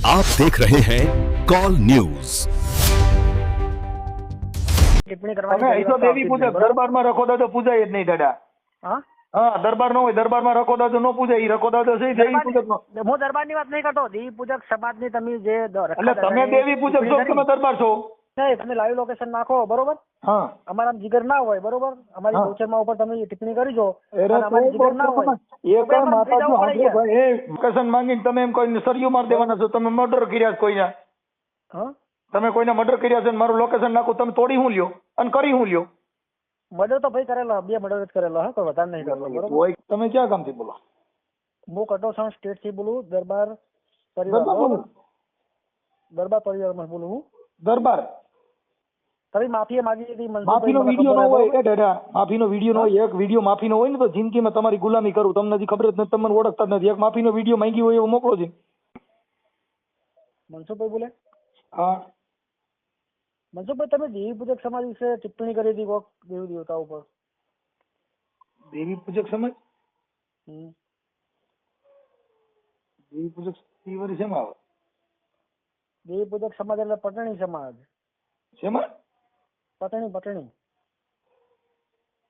आप देख रहे हैं कॉल न्यूज। ટિપ્પણી કરવાની તમે કોઈ તો વાત દેવી આવતી જ પૂજક નહીં, બરાબર? દરબારમાં રખો દાદો પૂજાય જ નહીં દાદા. હા? હા, દરબાર નો હોય, દરબારમાં રખો દાદો નો પૂજાય. ઈ રખો દાદો છે ઈ દેવી પૂજક નો. હું દરબારની વાત નહીં કરતો. દેવી પૂજક સમાજની તમે જે એટલે તમે દેવી પૂજક છો કે તમે દરબાર છો? નહીં, તમે લાઈવ લોકેશન નાખો, બરોબર? હા. અમારા જીગર ના હોય, બરોબર? અમારી હા. ગૌચરમાં ઉપર તમે ટિપ્પણી કરી જો અરે અને અમારી જીગર ના હોય એ તો કઈ ભાઈ માતા જવું પડે યાર. એ લોકેશન માંગીને તમે એમ કોઈને સરિયું માર દેવાના છો? તમે મર્ડર કર્યા છે કોઈના? હા? તમે કોઈને મર્ડર કર્યા છે ને મારું લોકેશન નાખું, તમે તોડી હું લ્યો અને કરી હું લ્યો? મર્ડર તો ભાઈ કરેલો, 2 મર્ડર જ કરેલો, હા, કોઈ વધારે નહીં કરેલો, બરોબર? હોય. તમે ક્યાં ગામથી બોલો? હું કટોસણ સ્ટેટ થી બોલું, દરબાર પરિવાર, દરબાર બરોબર? બોલું? દરબાર પરિવારમાં બોલું હું. દરબાર. તમે માફી માંગી હતી માફીનો મનસુખભાઈ, મને વિડીયો ખબર ન હોય બરોબર? એ દાદા, માફીનો વિડીયો ન હોય. એક વિડીયો માફીનો હોય ને તો જિંદગીમાં તમારી ગુલામી કરું. તમને હજી ખબર જ નથી, તમને ઓળખતા જ નથી. એક માફીનો વિડીયો માંગી હોય એવો મોકલો છે. મનસુખભાઈ બોલે? હા. મનસુખભાઈ, તમે દેવી પૂજક સમાજ વિશે ટિપ્પણી કરી હતી કોક દેવી દેવતા ઉપર. દેવી પૂજક સમાજ? હમ. દેવી પૂજક ઈ વળી શેમાં આવે? દેવી પૂજક સમાજ એટલે પટણી સમાજ. શેમાં? પટણી.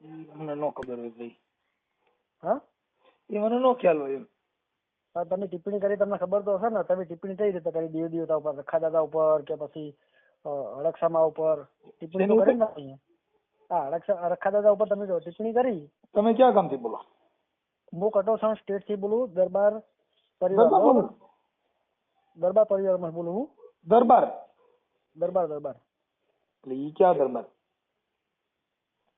ઈ મને ન ખબર હોય ભાઈ. હા? એ મને ન ખ્યાલ હોય એમ. હા, તમે ટિપ્પણી કરી, તમને ખબર તો હશે ને? તમે ટિપ્પણી કઈ રીતે કરી? દેવી દેવતા ઉપર, રખા દાદા ઉપર, કે પછી અળક્ષામા ઉપર ટિપ્પણી તો કરી ને અહીંયા? હા, રખા દાદા ઉપર તમે જો ટિપ્પણી કરી. તમે ક્યાં ગામથી બોલો? હું કટોસણ સ્ટેટ થી બોલું, દરબાર પરિવાર, દરબાર બરોબર? બોલું? દરબાર પરિવારમાં બોલું હું. દરબાર દરબાર એટલે ઈ ક્યાં દરબાર?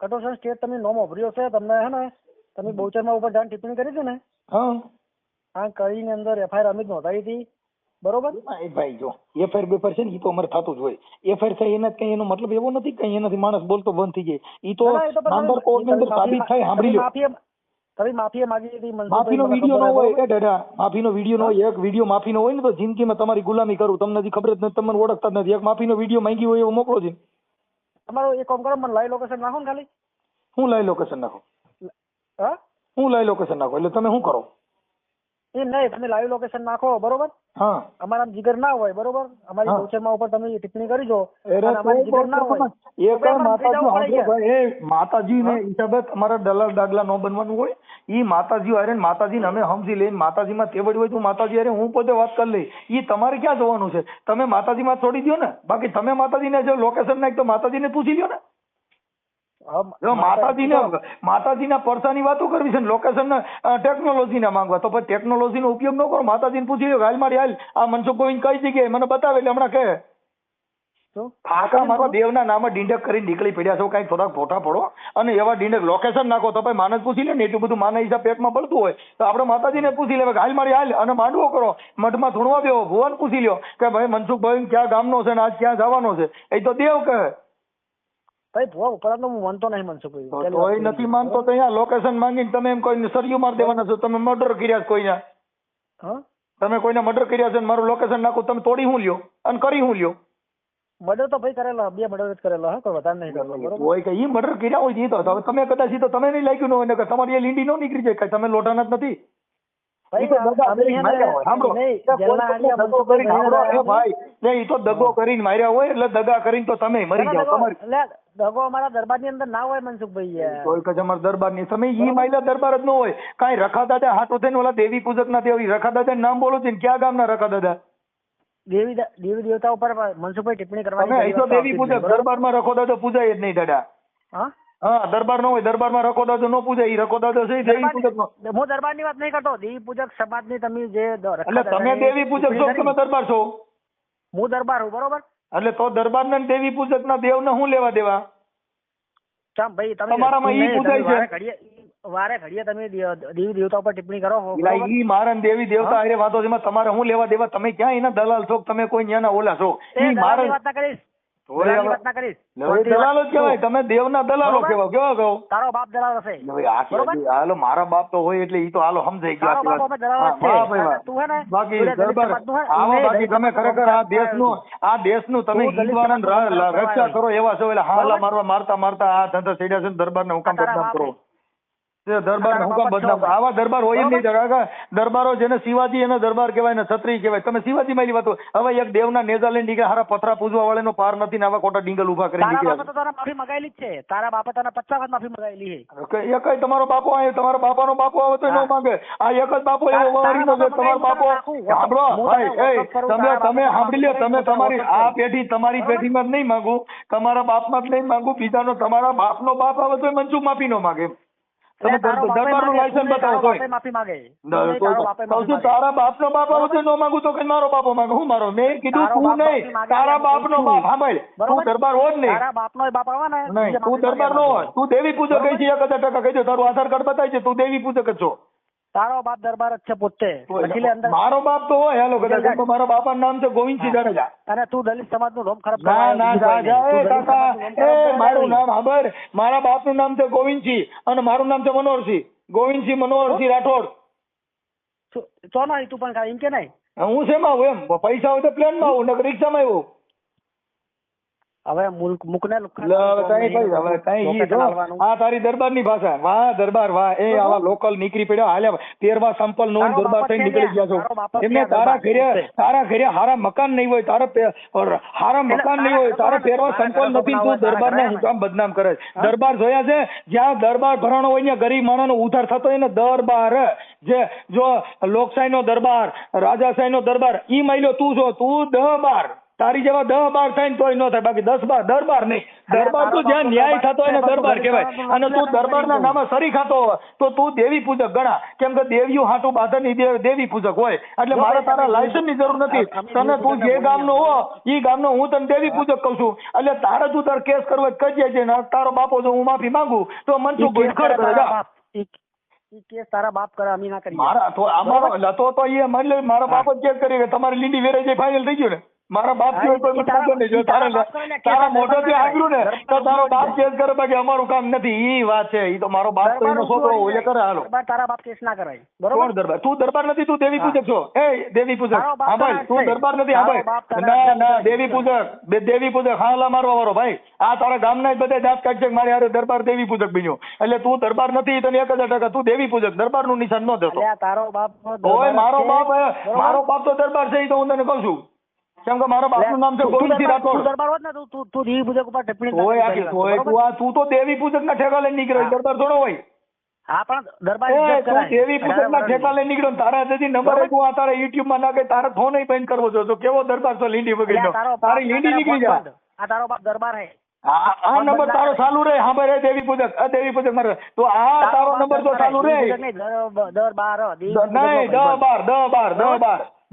કટોસણ સ્ટેટ તમે નોમ વાપર્યો છે તમને, હે ને? તમે બહુચરમાં ઉપર જાણ ટિપ્પણી કરી હતી ને? હા. આ કરીને અંદર એફઆઈઆર અમે જ નોંધાવી હતી, બરોબર? એ ભાઈ જો એફઆઈઆર બેફાઈર છે ને ઈ તો અમારે થતું જ હોય. એફઆઈઆર થાય એના કઈ એનો મતલબ એવો નથી કે એનાથી માણસ બોલતો બંધ થઈ જાય. ઈ તો ના, એ તો પણ નામદાર કોર્ટની અંદર સાબિત થાય. સાંભળી લો. તમે માફી માંગી હતી માફીનો મનસુખભાઈ, મને વિડીયો ખબર ન હોય છે, એ દાદા, માફીનો વિડીયો ન હોય. એક વિડીયો માફીનો હોય ને તો જિંદગીમાં તમારી ગુલામી કરું. તમને હજી ખબર જ નથી, તમને ઓળખતા જ નથી. એક માફીનો વિડીયો માંગી હોય એવો મોકલો છે. તમારો એક કામ કરો, મને લાઈવ લોકેશન નાખો ને ખાલી. હું લાઈવ લોકેશન નાખો? હા? હું લાઈવ લોકેશન નાખો એટલે તમે શું કરો? એ નહીં, તમે લાઈવ લોકેશન નાખો, બરોબર? હા. અમારા જીગર ના હોય, બરોબર? અમારી હા. ગૌચરમાં ઉપર તમે ટિપ્પણી કરી જો અરે અને અમારી જીગર ના હોય એ તો કઈ ભાઈ અમારે થઈ જવું પડે માતાજી યાર. એ માતાજી ને હા? હિસાબે તમારા દલાલ ડાગલા ન બનવાનું હોય. ઈ માતાજી હારે ને માતાજીને અમે સમજી લઈને માતાજીમાં તેવડ હોય તો માતાજી હારે હું પોતે વાત કરી લઈ. ઈ તમારે ક્યાં જવાનું છે? તમે માતાજીમાં છોડી દો ને. બાકી તમે માતાજીને જો લોકેશન નાખ તો માતાજીને પૂછી લ્યો ને. હા, જો માતાજીના પરસાની વાતો કરવી છે ને લોકેશન ટેકનોલોજીના માંગવા, તો પછી ટેકનોલોજીનો ઉપયોગ ન કરો. માતાજીને પૂછી લ્યો, હાલ મારી હાલ આ મનસુખ ગોવિંદ કઈ જગ્યાએ મને બતાવે એટલે હમણાં કહે. શું? આખા મારા દેવના નામે ડીંડક કરીને નીકળી પડ્યા છો. કઈ થોડાક ફોટા પડો અને એવા ડીંડક લોકેશન નાખો તો ભાઈ માનસ પૂછી લે ને. એટલું બધું માના હિસાબ પેટમાં પડતું હોય તો આપણે માતાજીને પૂછી લેવા કે હાલ મારી હાલ અને માંડવો કરો, મઠમાં ધૂણવા દેવો, ભુવન પૂછી લ્યો કે ભાઈ મનસુખભાઈ ક્યાં ગામનો છે ને આજ ક્યાં જવાનો છે. એ તો દેવ કહે. ભાઈ ભુવા ઉપરાંત હું માનતો નહીં મનસુખભાઈ. તોય નથી માનતો તો અહીંયા લોકેશન માંગીને તમે એમ કોઈને સરિયું માર દેવાના છો? તમે મર્ડર કર્યા છે કોઈના? હા? તમે કોઈને મર્ડર કર્યા છે ને મારું લોકેશન નાખું, તમે તોડી હું લ્યો અને કરી હું લ્યો? મર્ડર તો ભાઈ કરેલો, 2 મર્ડર જ કરેલો, હા, કોઈ વધારે નહીં કરેલો, બરોબર? હોય કે ઈ મર્ડર કર્યા હોય ઈ તો હવે તમે કદાચ ઈ તો તમે નહીં લાગ્યું ન હોય ને કે તમારી એ લીંડી નો નીકળી જાય કે તમે લોટાના જ નથી. ઈ તો દગા કરીને માર્યા હોય. સાંભળો, ઈ તો દગો કરીને માર્યા હોય એટલે દગા કરીને તો તમે મરી જાવ. તમારી દગો અમારા દરબારની અંદર ના હોય મનસુખભાઈ યાર. કોઈ કે અમારા દરબારની તમે ઈ માયલા દરબાર જ ન હોય. કાંઈ રખા દાદા હાટો થઈને ઓલા દેવી પૂજક ના દેવી રખા દાદાનું નામ બોલો છે ને ક્યાં ગામના રખા દાદા? દેવી દેવતા ઉપર મનસુખભાઈ ટિપ્પણી કરવાની તમે અહીં તો દેવી પૂજક દરબારમાં રખો દાદો પૂજાય જ નહીં દાદા. હા? હા, દરબાર નો હોય, દરબારમાં રખો દાદો નો પૂજાય. ઈ રખો દાદો છે દેવી પૂજક નો. હું દરબારની વાત નહીં કરતો, દેવી પૂજક સમાજની તમે જે એટલે તમે દેવી પૂજક છો તમે દરબાર છો? હું દરબાર હું, બરોબર? એટલે તો દરબારના દેવી પૂજક ના દેવ ને શું લેવા દેવા? ચામ ભાઈ, તમે તમારામાં ઈ પૂજાય છે. વારે ઘડીએ તમે દેવી દેવતા ઉપર ટિપ્પણી કરો છો, એટલે ઈ મારા દેવી દેવતા હારે વાતો છે, એમાં તમારે શું લેવા દેવા? તમે ક્યાં એના દલાલ છો? તમે કોઈ ન્યાના ઓલા છો? ઈ મારા વાત ના કરીશ, વાત ના કરીશ. દલાલો જ કહેવાય. તમે દેવના દલાલો કહેવાય. કેવા કહો? તારો બાપ દલાલ હશે. હાલો મારા બાપ તો હોય એટલે ઈ તો હાલો સમજાઈ તારો બાપ અમે દલાલ જ છે. તું હે ને બાકી દરબાર આવા બાકી તમે ખરેખર આ દેશનું તમે હિન્દુઓને રક્ષા કરો એવા છો. એટલે હાલા મારવા મારતા આ ધંધા છેડ્યા છે દરબારને હુકામ બદનામ કરો. તે દરબાર હું કામ બદનામ કરો? આવા દરબાર હોય જ નહીં. કાકા દરબારો જેને શિવાજી એનો દરબાર કહેવાય ને છત્રી કહેવાય. તમે શિવાજી માં વાતો હવે એક દેવના નેજા લઈને નીકળ્યા, હારા પથરા પૂજવા વાળાનો પાર નથી ને આવા ખોટા ડીંગલ ઉભા કરી તારા નીકળ્યા બાપે તો તારા માફી મગાયેલી જ છે. તારા બાપે તને 50 વખત માફી મગાયેલી છે. એ કઈ તમારો બાપો આવે, તમારા બાપાનો બાપો આવે તો ન માંગે. આ એક જ બાપો એવો વવારીનો છે તમારો બાપો. સાંભળો ભાઈ, તમે સાંભળી લ્યો, તમે તમારી આ પેઢી તમારી પેઢીમાં જ નહીં માંગુ, તમારા બાપમાં જ નહીં માંગુ, બીજાનો તમારા બાપનો બાપ આવે તો મનસુખ માફી ન માંગે. તમે દરબારનું લાયસન્સ બતાવો તોય માફી માંગે. તારા બાપનો બાપ આવે તો ન માંગુ તો કઈ મારો બાપો માંગે. હું મારો મેં કીધું તું નહીં, તારા બાપનો બાપ. સાંભળ, તું દરબાર હો જ નહીં. તારા બાપનો બાપ આવે ને નહીં, તું દરબાર નો હોય. તું દેવી પૂજક કઈ છે 1000% કહી દો. તારું આધાર કાર્ડ બતાવી છે, તું દેવી પૂજક જ છો. તારો બાપ દરબાર જ છે પોતે. પછી લે અંદર મારો બાપ તો હોય હેલો કદાચ મારા બાપાનું નામ છે ગોવિંદસિંહ જાડેજા. અને તું દલિત સમાજનું નામ ખરાબ ના ના કાકા, મારું નામ સાંભળ, મારા બાપનું નામ છે ગોવિંદસિંહ અને મારું નામ છે મનોહરસિંહ. ગોવિંદસિંહ મનોહરસિંહ રાઠોડ. ચોનો તું પણ એમ કે નહીં. હું શેમાં આવું એમ? પૈસા હોય તો પ્લેનમાં આવું, નકર રિક્ષામાં આવું. હવે મુકને આ તારી દરબારની ભાષા. વાહ દરબાર વાહ. એ આવા લોકલ નીકળી પડ્યા હાલ્યા 13વા સંપલ નો દરબાર થઈ નીકળી ગયા છો. એમને તારા ઘરે હારા મકાન નહીં હોય, હારા મકાન નહીં હોય, તારા 13વા સંપલ નથી, તું દરબારને હું કામ બદનામ કરે? દરબાર જોયા છે? જ્યાં દરબાર ભરાણો હોય ત્યાં ગરીબ માણસનો ઉધાર થતો હોય ને દરબાર. જે જો લોકશાહીનો દરબાર, રાજાશાહીનો દરબાર ઈ માયલો તું છો. તું 10-12 તારી જેવા 10-12 થાય ને તોય ન થાય, બાકી 10-12 દરબાર નહીં. દરબાર તો જ્યાં ન્યાય થતો હોય ને દરબાર કહેવાય. અને તું દરબારના નામે સરી ખાતો હોય તો તું દેવી પૂજક ગણા. કેમ કે દેવીઓ હાટું બાંધની દેવી પૂજક હોય. એટલે મારે તારા લાયસન્સ ની જરૂર નથી. તને તું જે ગામનો હો ઈ ગામનો હું તને દેવી પૂજક કહું છું. એટલે તારે તું તાર કેસ કરવો કહી છે ને તારો બાપો જો હું માફી માંગુ તો મનસુખ ગોયખર કરેગા. કેસ તારા બાપ કરે, અમે ના કરી. મારા તો અમારો લતો તો એ માની મારા બાપ જ કેસ કરી. તમારી લીંડી વેરાઈ જાય ફાઇનલ થઈ ગયું ને. મારા બાપ તારા મોઢેથી સાંભળ્યું ને તો તારો બાપ કેસ કરે, બાકી અમારું કામ નથી. ઈ વાત છે. ઈ તો મારો બાપ તો એનો છોકરો ઓલે કરે. હાલો તારા બાપ કેસ ના કરાય. બરોબર દરબાર? તું દરબાર નથી, તું દેવી પૂજક છો. એ દેવી પૂજક હા ભાઈ, તું દરબાર નથી. હા ભાઈ, ના ના દેવી પૂજક, દેવી પૂજક હાલા મારવા વાળો ભાઈ. આ તારા ગામના જ બધા દાંત કાઢશે મારી હારે દરબાર દેવી પૂજક બન્યો. એટલે તું દરબાર નથી, તને 1000% તું દેવી પૂજક. દરબારનું નિશાન ન દેતો. તારો બાપ ઓય મારો બાપ તો દરબાર છે. ઈ તો હું તને કહું છું. કેમ કે મારા બાપનું નામ છે ગોવિંદસિંહ રાઠોડ. દરબાર હોત ને તું દેવી પૂજક ઉપર ટિપ્પણી હોય આખી. તું તો દેવી પૂજક ના ઠેકા લઈને નીકળ્યો, દરબાર થોડો હોય. હા પણ દરબાર તું દેવી પૂજક ના ઠેકા લઈને નીકળ્યો. તારા જતી નંબર તું આ તારા યુટ્યુબ માં નાખે, તારા ફોન બંધ કરવો છો. તો કેવો દરબાર છો લીંડી વગેરે? તારી લીંડી નીકળી જાય. આ તારો બાપ દરબાર હે. આ નંબર તારો ચાલુ રહે. હા ભાઈ દેવી પૂજક, દેવી પૂજક મારે તો આ તારો નંબર તો ચાલુ રહે. નહીં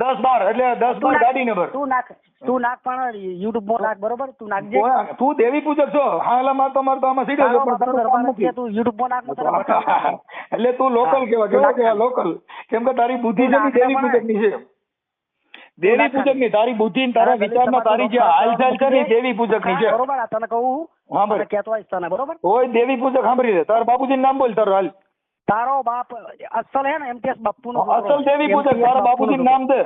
10-12 એટલે 10-12 ગાડી નંબર. તું નાખ પણ યુટ્યુબ માં નાખ. બરોબર તું નાખજે. તું દેવી પૂજક છો. હા એટલે માર તો આમાં સીધો છે પણ દરબાર નથી. તું યુટ્યુબ માં નાખ. એટલે તું લોકલ કેવા લોકલ. કેમ કે તારી બુદ્ધિ છે દેવી પૂજક ની છે. દેવી પૂજક ની તારી બુદ્ધિ તારા વિચારમાં તારી જે હાલચાલ છે ને દેવી પૂજક ની છે. બરોબર આ તને કહું. હા બરાબર કેતો આવીશ તને. બરોબર ઓય દેવી પૂજક સાંભળી લે. તારા બાપુજી નામ બોલ તારું હાલ. તારો બાપ અસલ હે ને MTS બાપુ નો અસલ દેવી પૂજક. તારા બાપુજી નામ દે.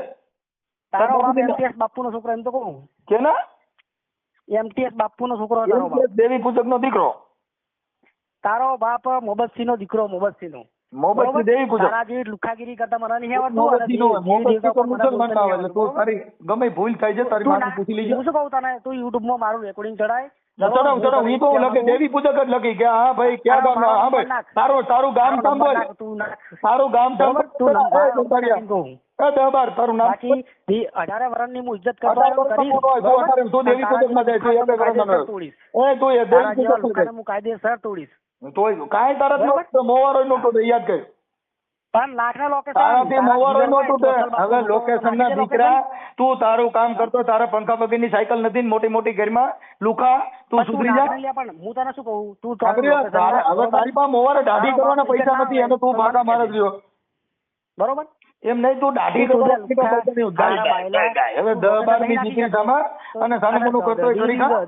તારો બાપ MTS બાપુ નો છોકરો એમ તો કહું. કેના? MTS બાપુ નો છોકરો. તારો બાપ દેવી પૂજક નો દીકરો. તારો બાપ મોહબ્બતસિંહ નો દીકરો. મોહબ્બતસિંહ નો મોહબ્બતસિંહ દેવી પૂજક. તારા જેવી લુખાગીરી કરતા મને નહીં આવડતું. મોહબ્બતસિંહ તો મુસલમાન ના આવે. તું તારી ગમે ભૂલ થાય છે તારી માથે પૂછી લેજે. હું શું કહું તને, તું યુટ્યુબ માં મારું રેકોર્ડિંગ ચડાય. ચડાવ હું તો લખે દેવી પૂજક જ લખી કે હા ભાઈ ક્યાં ગામ. હા ભાઈ તારું ગામ કામ બોલ. તારું ગામ કામ દરબાર તારું નામ. બાકી 18 વર્ષની હું ઇજ્જત કરતો તું દેવી પૂજક માં જાય. હું કાયદેસર તોડીશ. તો કાંઈ તારા મોવારો નો તો યાદ કર. પણ લાખના લોકેશન તારાથી મોવારો નો તૂટે. હવે લોકેશન ના દીકરા તું તારું કામ કરતો. તારા પંખા વગરની સાયકલ નથી મોટી મોટી ઘરમાં લુખા. તું સુધરી જા. પણ હું તને શું કહું, તું હવે તારી પાસે મોવારે દાઢી કરવાના પૈસા નથી અને તું ભાગા મારે રહ્યો. બરોબર એમ નહીં તું દાઢી હવે 10-12 ની દીકરી સામે અને સાનુમનું કરતો કરી ખા.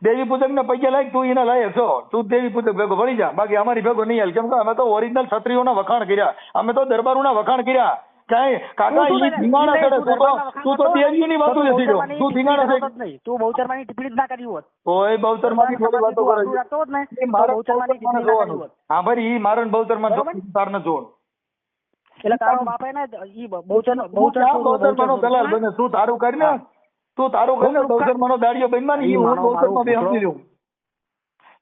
દેવી પૂજક ને પૈસા લાયક તું એને લાયક છો. તું દેવી પૂજક ભેગો ભળી જા. બાકી અમારી ભેગો નહીં હાલ. કેમ કે અમે તો ઓરિજિનલ ક્ષત્રિયોના વખાણ કર્યા. અમે તો દરબારોના વખાણ કર્યા. કાંઈ કાકા તું ઈ ધીંગાણા ચડે તું તો દેવીઓની વાતો નથી જો તું ધીંગાણા છે તું બહુચરમાની ટિપ્પણી જ ના કરી હોત કોઈ બહુચરમાની થોડી વાતો કરે છે રાખતો હોત ને એ તો મારે બહુચરમાની ટિપ્પણી ના કરી જોવાનું હોત. હા ભાઈ ઈ મારે બહુચરમાન બરોબર? તાર ન જોવાનું એટલે તારો બાપે ને ઈ બહુચર બહુચરમાનો દલાલ બને તું તારું કરીને તું તારું કરીને બહુચરમાનો દાડિયો બનવા ને ઈ હું માનો બહુચરમાં બે મારું સમજી લઉં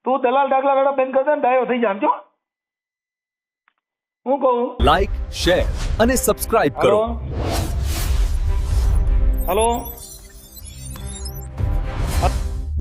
તું દલાલ ડાકલા વેડા બેન કરતા ને ડાયો થઈ જામ છો હું કહું લાઇક શેર અને સબસ્ક્રાઇબ કરો હલો